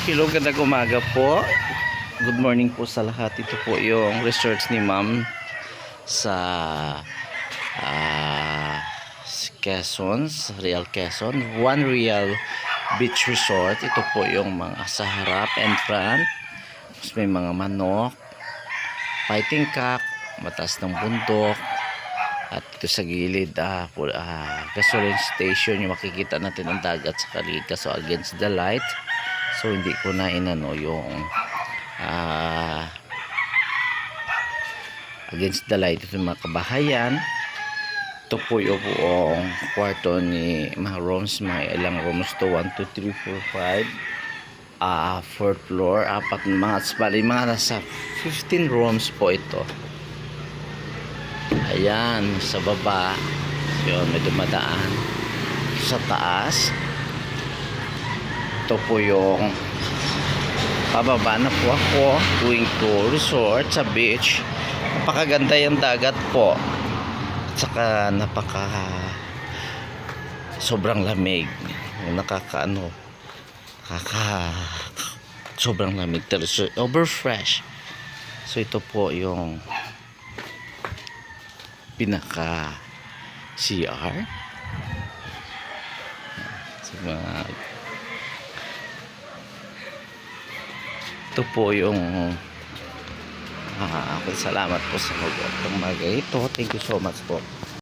Hello, gandang umaga po. Good morning po sa lahat. Ito po yung resorts ni ma'am sa ah, Quezon, Real Quezon. One Real Beach Resort. Ito po yung mga sa harap and front. Tapos may mga manok, fighting cock, mataas ng bundok. At ito sa gilid, gasoline station, yung makikita natin ang dagat sa kalita. So against the light. So hindi ko na inano yung against the light. Ito yung mga kabahayan. Ito po yung buong kwarto ni mga rooms. Mga ilang rooms to, 1, 2, 3, 4, 5, 4th floor, apat na mga nasa 15 rooms po ito. Ayan, sa baba yun, may dumadaan sa taas. Ito po yung pababa na po ako going to resort sa beach. Napakaganda yung dagat po at saka sobrang lamig, sobrang lamig, over fresh. So ito po yung pinaka CR. So, ito po yung salamat po sa mga ito. Thank you so much po.